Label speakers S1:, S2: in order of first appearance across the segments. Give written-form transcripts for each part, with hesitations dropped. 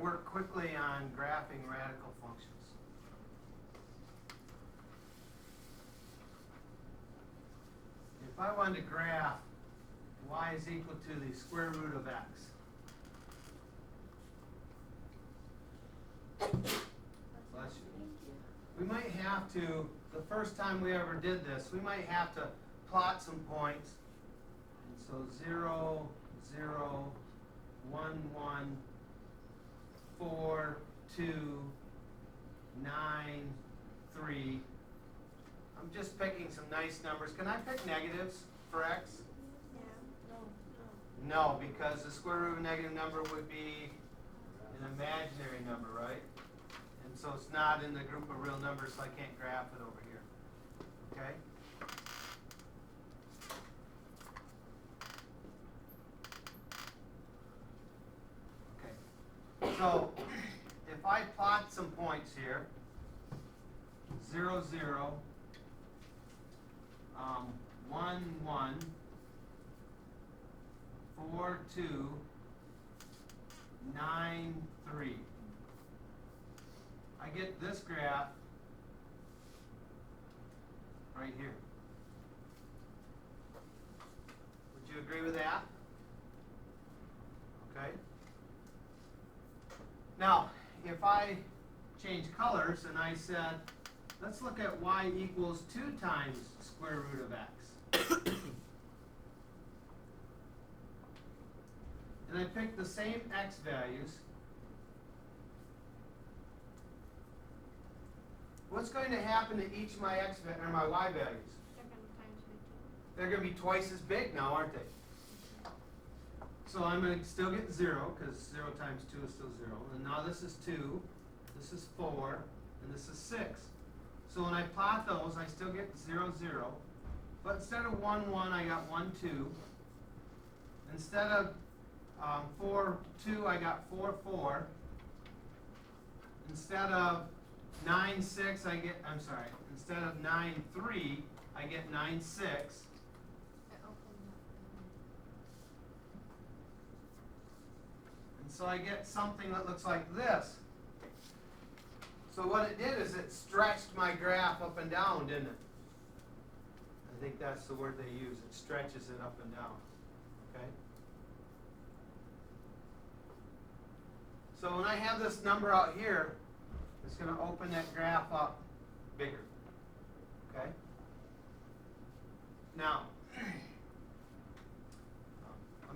S1: work quickly on graphing radical functions. If I wanted to graph y is equal to the square root of x. Bless you. We might have to, the first time we ever did this, we might have to plot some points. And so 0, 0, 1, 1, 4, 2, 9, 3. I'm just picking some nice numbers. Can I pick negatives for x? No, because the square root of a negative number would be an imaginary number, right? And so it's not in the group of real numbers, so I can't graph it over here. Okay? Okay. So if I plot some points here, 0, 0, 1, 1, 4, 2, 9, 3. I get this graph right here. Would you agree with that? Okay. Now, if I change colors and I said, let's look at y equals 2 times square root of x. And I pick the same x values. What's going to happen to each of my my y values? They're going to be twice as big now, aren't they? So I'm going to still get 0, because 0 times 2 is still 0. And now this is 2, this is 4, and this is 6. So when I plot those, I still get 0, 0. But instead of 1, 1, I got 1, 2. Instead of 4, 2, I got 4, 4. Instead of 9, 6, instead of 9, 3, I get 9, 6. And so I get something that looks like this. So what it did is it stretched my graph up and down, didn't it? I think that's the word they use. It stretches it up and down. Okay? So when I have this number out here, it's going to open that graph up bigger. Okay? Now, let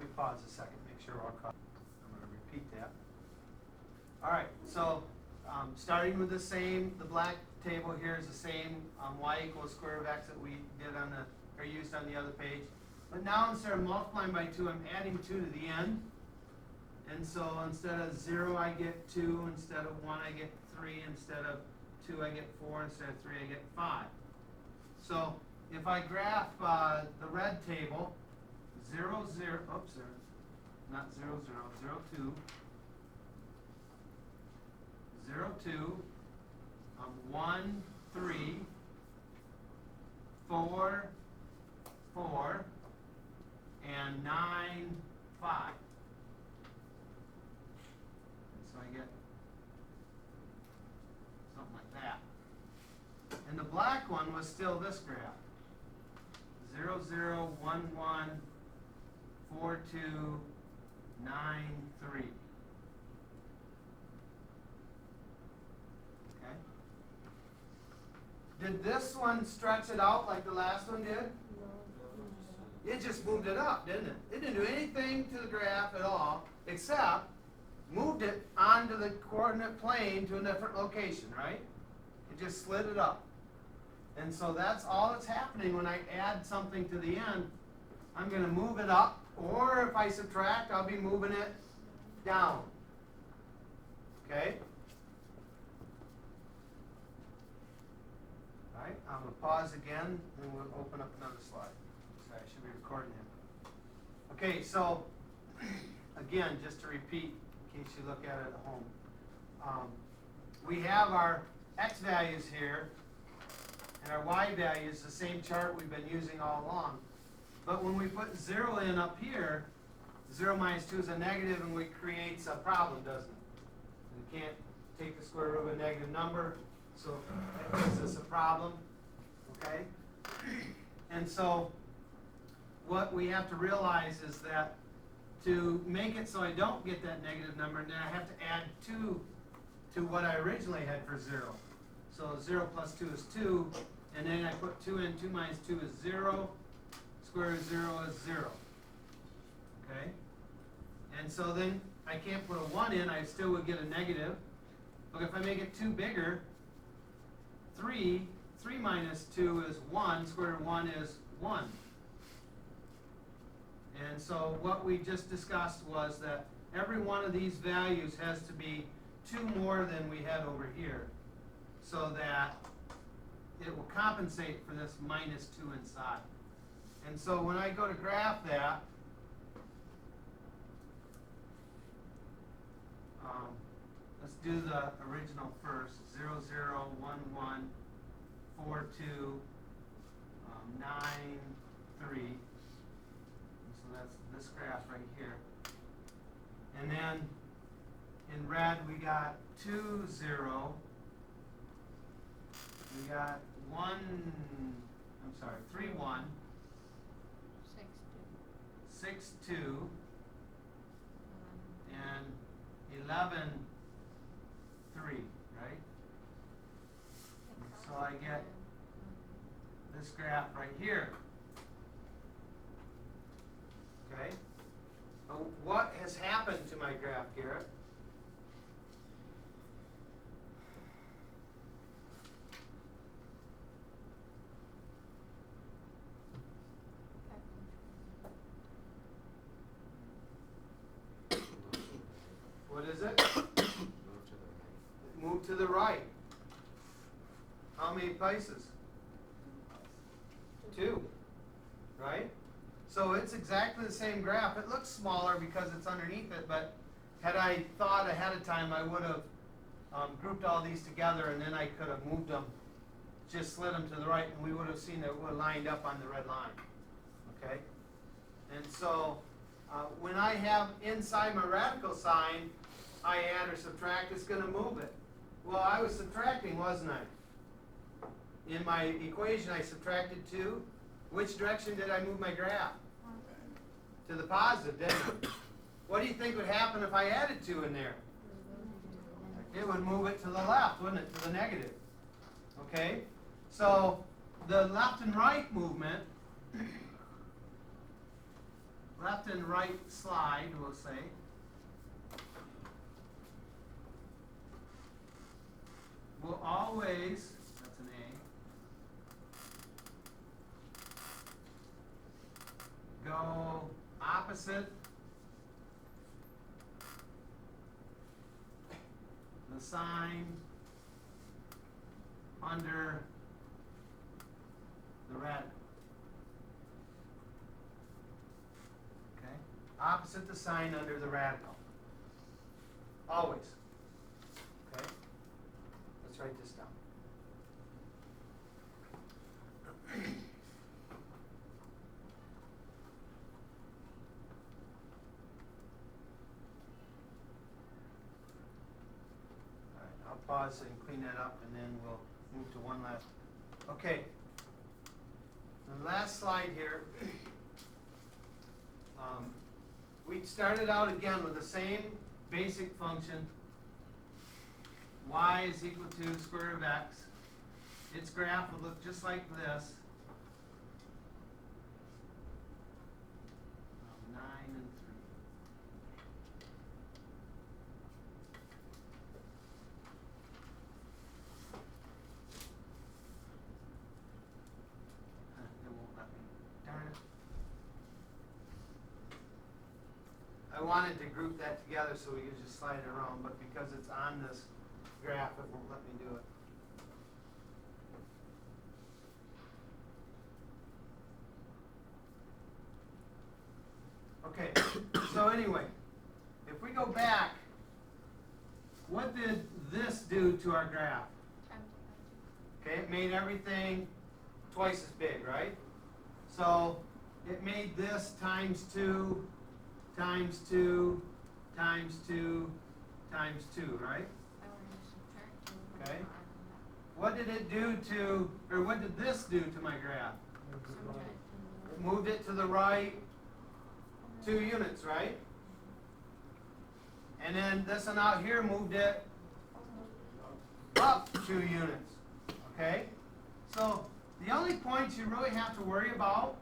S1: me pause a second, make sure we're all caught. I'm going to repeat that. All right, so starting with the black table here is the same y equals square root of x that we did used on the other page. But now instead of multiplying by 2, I'm adding 2 to the end. And so instead of 0, I get 2. Instead of 1, I get 3. Instead of 2, I get 4. Instead of 3, I get 5. So if I graph the red table, 0, 0, oops, not 0, 0, 0, 2, 0, 2, 1, 3, 4, 4, and 9, 5. So I get something like that. And the black one was still this graph. 0, 0, 1, 1, 4, 2, 9, 3. Okay? Did this one stretch it out like the last one did? It just moved it up, didn't it? It didn't do anything to the graph at all, except moved it onto the coordinate plane to a different location, right? It just slid it up. And so that's all that's happening when I add something to the end. I'm going to move it up, or if I subtract, I'll be moving it down. Okay? All right, I'm going to pause again, and we'll open up another slide. Sorry, I should be recording it. Okay, so again, just to repeat, in case you look at it at home, we have our x values here, and our y values, the same chart we've been using all along. But when we put 0 in up here, 0 minus 2 is a negative, and it creates a problem, doesn't it? We can't take the square root of a negative number, so that gives us a problem, okay? And so what we have to realize is that to make it so I don't get that negative number, then I have to add 2 to what I originally had for 0. So 0 plus 2 is 2, and then I put 2 in. 2 minus 2 is 0. Square root of 0 is 0. Okay? And so then I can't put a 1 in. I still would get a negative. But if I make it 2 bigger, 3 minus 2 is 1. Square root of 1 is 1. And so what we just discussed was that every one of these values has to be 2 more than we had over here, so that it will compensate for this minus 2 inside. And so when I go to graph that, let's do the original first. 0, 0, 1, 1, 4, 2, 9, 3. So that's this graph right here. And then in red we got 2, 0. We got 3, 1. 6, 2. And 11, 3, right? So I get this graph right here. Okay? What has happened to my graph, Garrett? What is it? Move to the right. How many places? 2. Right? So it's exactly the same graph. It looks smaller because it's underneath it, but had I thought ahead of time, I would have grouped all these together, and then I could have moved them, just slid them to the right, and we would have seen that it would have lined up on the red line. Okay? And so when I have inside my radical sign, I add or subtract, it's going to move it. Well, I was subtracting, wasn't I? In my equation, I subtracted 2. Which direction did I move my graph? To the positive, didn't I? What do you think would happen if I added 2 in there? It would move it to the left, wouldn't it? To the negative. Okay? So the left and right movement, left and right slide, we'll say, will always, that's an A, go opposite the sign under the radical. Okay? Opposite the sign under the radical. Always. Okay? Let's write this down. I'll pause and clean that up, and then we'll move to one last. Okay. The last slide here. We started out again with the same basic function. Y is equal to square root of x. Its graph would look just like this. 9 and 3. It won't let me. Darn it. I wanted to group that together so we could just slide it around, but because it's on this graph, it won't let me do it. Okay, so anyway, if we go back, what did this do to our graph? Okay, it made everything twice as big, right? So it made this times 2, times 2, times 2, times 2, right?
S2: I want to subtract 2 from
S1: Okay.
S2: 5.
S1: What did it do to, or what did this do to my graph?
S2: Subtract
S1: It moved it to the right 2 units, right? And then this one out here moved it up 2 units, okay? So the only points you really have to worry about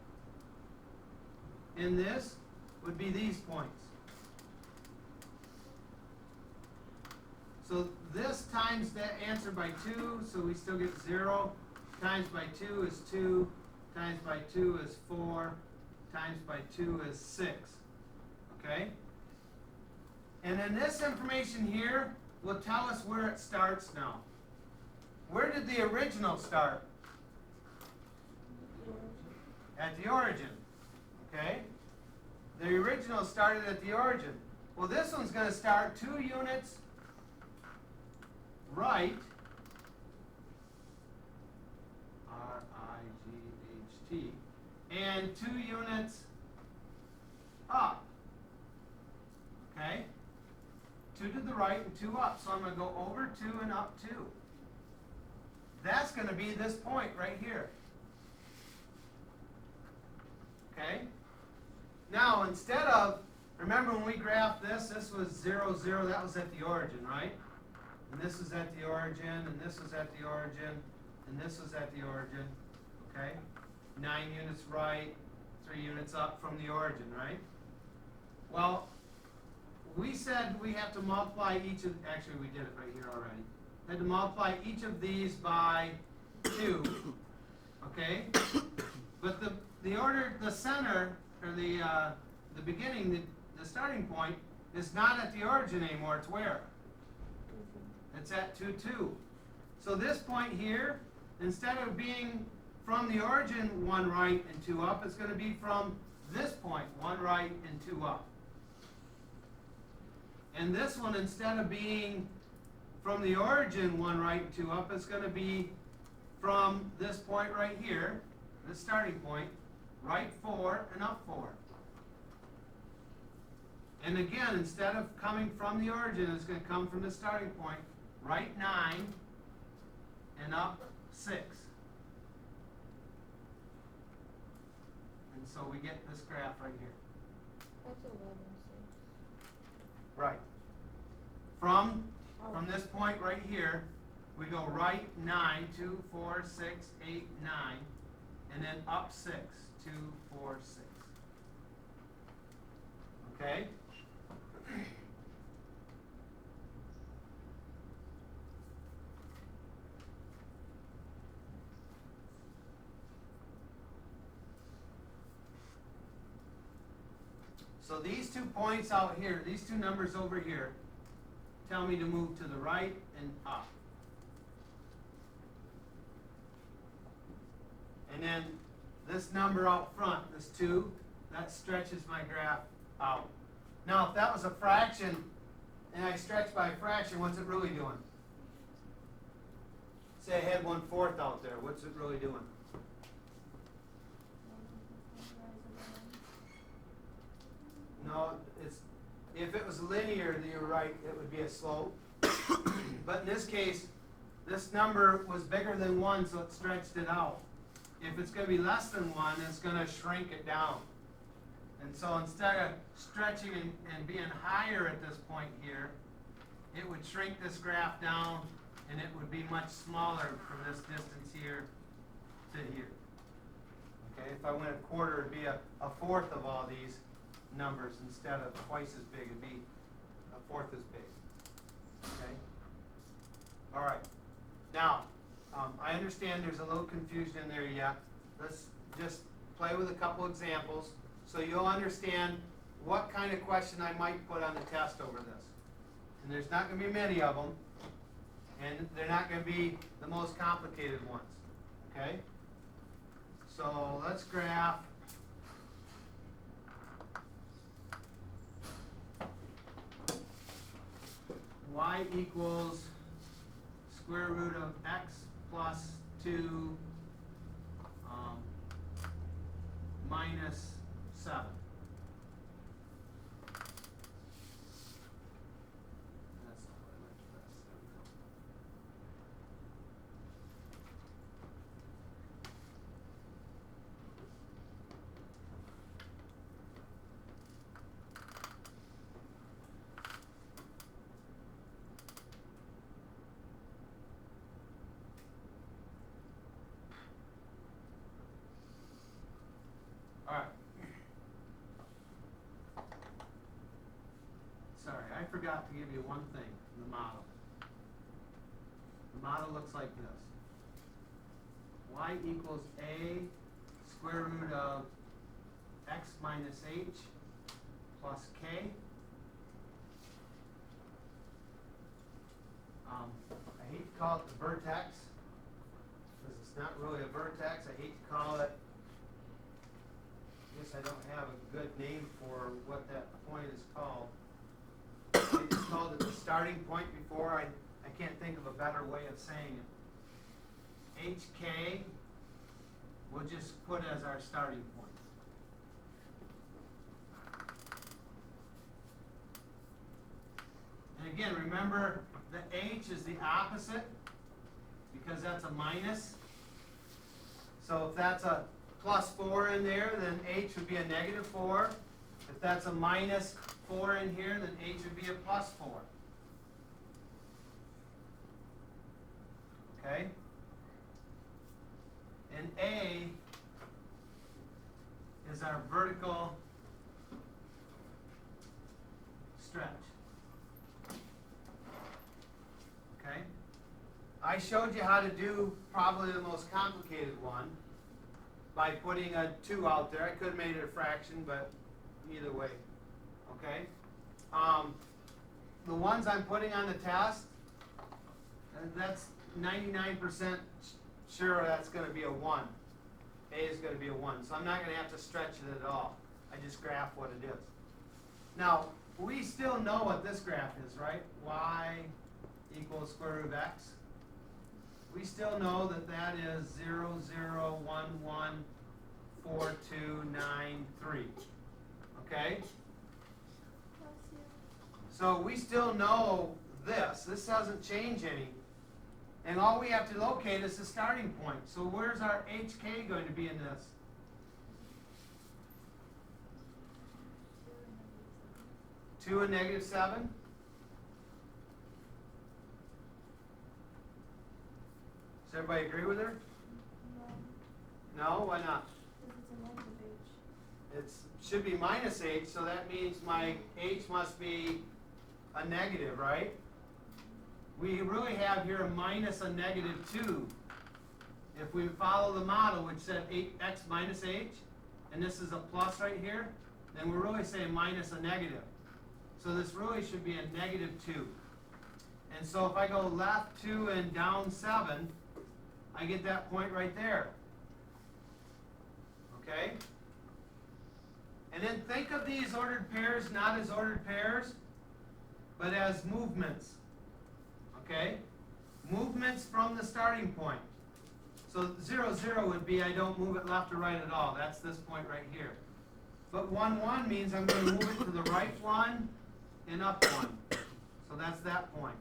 S1: in this would be these points. So this times that answer by 2, so we still get 0. Times by 2 is 2. Times by 2 is 4. Times by 2 is 6. Okay? And then this information here will tell us where it starts now. Where did the original start? At the origin. Okay? The original started at the origin. Well, this one's going to start 2 units right, R-I-G-H-T, and 2 units up. Okay? 2 to the right and 2 up. So I'm going to go over 2 and up 2. That's going to be this point right here. Okay? Now, instead of, remember when we graphed this, this was 0, 0, that was at the origin, right? And this is at the origin, and this is at the origin, and this is at the origin, okay? 9 units right, 3 units up from the origin, right? Well, we said we have to multiply each of, actually we did it right here already. We had to multiply each of these by 2, okay? But the order, the center, or the beginning, the starting point, is not at the origin anymore, it's where? It's at 2, 2. So this point here, instead of being from the origin 1 right and 2 up, it's going to be from this point 1 right and 2 up. And this one, instead of being from the origin 1 right and 2 up, it's going to be from this point right here, this starting point, right 4 and up 4. And again, instead of coming from the origin, it's going to come from the starting point, right 9 and up 6. And so we get this graph right here.
S2: That's 11, 6.
S1: Right. From this point right here, we go right 9, 2, 4, 6, 8, 9, and then up 6, 2, 4, 6. Okay? So these 2 points out here, these 2 numbers over here, tell me to move to the right and up. And then this number out front, this 2, that stretches my graph out. Now, if that was a fraction, and I stretch by a fraction, what's it really doing? Say I had 1/4 out there, what's it really doing? No, it's, if it was linear, you're right, it would be a slope. But in this case, this number was bigger than 1, so it stretched it out. If it's going to be less than 1, it's going to shrink it down. And so instead of stretching and being higher at this point here, it would shrink this graph down, and it would be much smaller from this distance here to here. Okay, if I went 1/4, it'd be a 1/4 of all these numbers instead of twice as big. It'd be 1/4 as big. Okay? All right. Now, I understand there's a little confusion in there yet. Let's just play with a couple examples so you'll understand what kind of question I might put on the test over this. And there's not going to be many of them, and they're not going to be the most complicated ones. Okay? So let's graph y equals square root of x plus 2 minus 7. That's forgot to give you one thing in the model. The model looks like this. Y equals a square root of x minus h plus k. I hate to call it the vertex, because it's not really a vertex. I hate to call it, I guess I don't have a good name for what that point is called. I just called it the starting point before. I can't think of a better way of saying it. HK we'll just put as our starting point. And again, remember the H is the opposite because that's a minus. So if that's a plus 4 in there, then H would be a negative 4. If that's a minus 4 in here, then H would be a plus 4. Okay? And A is our vertical stretch. Okay? I showed you how to do probably the most complicated one by putting a 2 out there. I could have made it a fraction, but either way. Okay? The ones I'm putting on the test, that's 99% sure that's going to be a 1. A is going to be a 1. So I'm not going to have to stretch it at all. I just graph what it is. Now, we still know what this graph is, right? Y equals square root of x. We still know that that is 0, 0, 1, 1, 4, 2, 9, 3. Okay? So we still know this. This doesn't change any. And all we have to locate is the starting point. So where's our HK going to be in this? 2 and negative 7? Does everybody agree with her?
S2: No.
S1: No? Why not?
S2: Because it's a negative H.
S1: It should be minus h, so that means my h must be a negative, right? We really have here a minus a negative 2. If we follow the model, which said x minus h, and this is a plus right here, then we're really saying minus a negative. So this really should be a negative 2. And so if I go left 2 and down 7, I get that point right there. Okay? And then think of these ordered pairs not as ordered pairs, but as movements. Okay? Movements from the starting point. So 0, 0 would be I don't move it left or right at all. That's this point right here. But 1, 1 means I'm going to move it to the right 1 and up 1. So that's that point.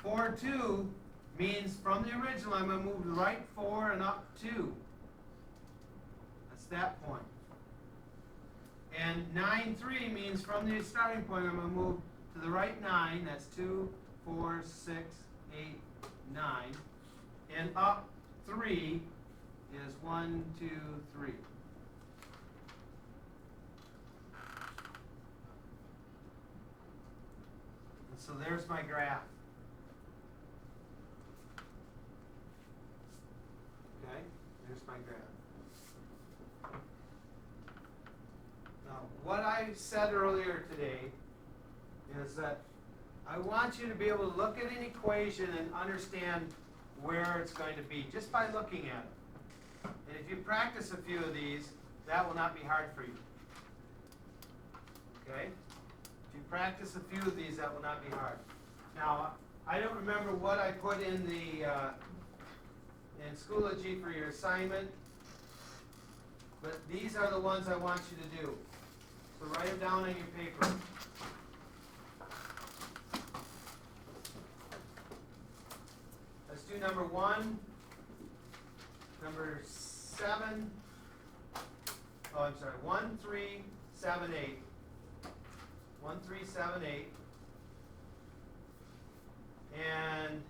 S1: 4, 2 means from the original I'm going to move to the right 4 and up 2. That's that point. And 9, 3 means from the starting point I'm going to move to the right 9. That's 2, 4, 6, 8, 9. And up 3 is 1, 2, 3. And so there's my graph. Okay, there's my graph. Now, what I said earlier today is that I want you to be able to look at an equation and understand where it's going to be just by looking at it. And if you practice a few of these, that will not be hard for you. Okay? If you practice a few of these, that will not be hard. Now, I don't remember what I put in the in Schoology for your assignment, but these are the ones I want you to do. So write them down on your paper. Let's do number 1, number 7, oh, I'm sorry, 1, 3, 7, 8. 1, 3, 7, 8. And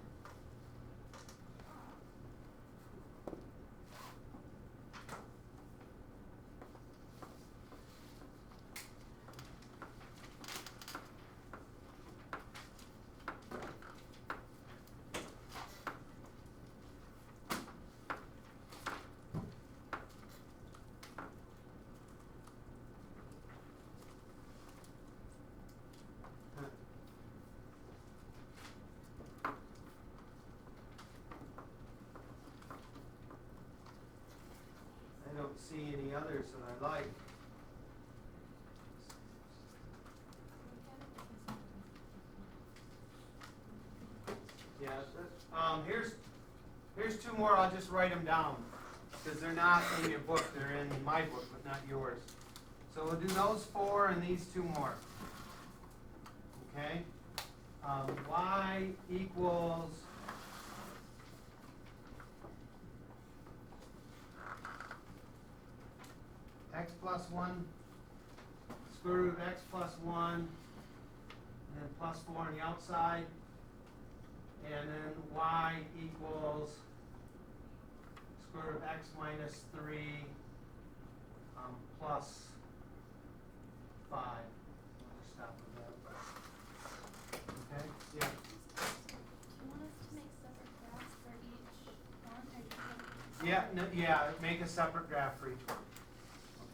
S1: see any others that I like. Yeah, here's two more, I'll just write them down, because they're not in your book, they're in my book, but not yours. So we'll do those four and these two more. Okay? Y equals x plus 1, square root of x plus 1, and then plus 4 on the outside. And then y equals square root of x minus 3 plus 5. I'll just stop with that. Okay? Yeah.
S2: Do you want us to make separate graphs for each one, or just
S1: Yeah, no, yeah, make a separate graph for each one.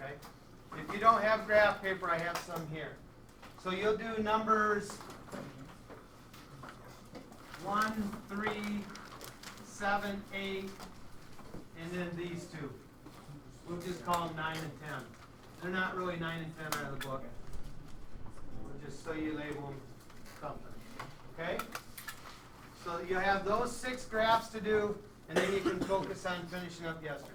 S1: Okay? If you don't have graph paper, I have some here. So you'll do numbers 1, 3, 7, 8, and then these two. We'll just call them 9 and 10. They're not really 9 and 10 out of the book. We'll just so you label them something. Okay? So you have those 6 graphs to do, and then you can focus on finishing up yesterday's.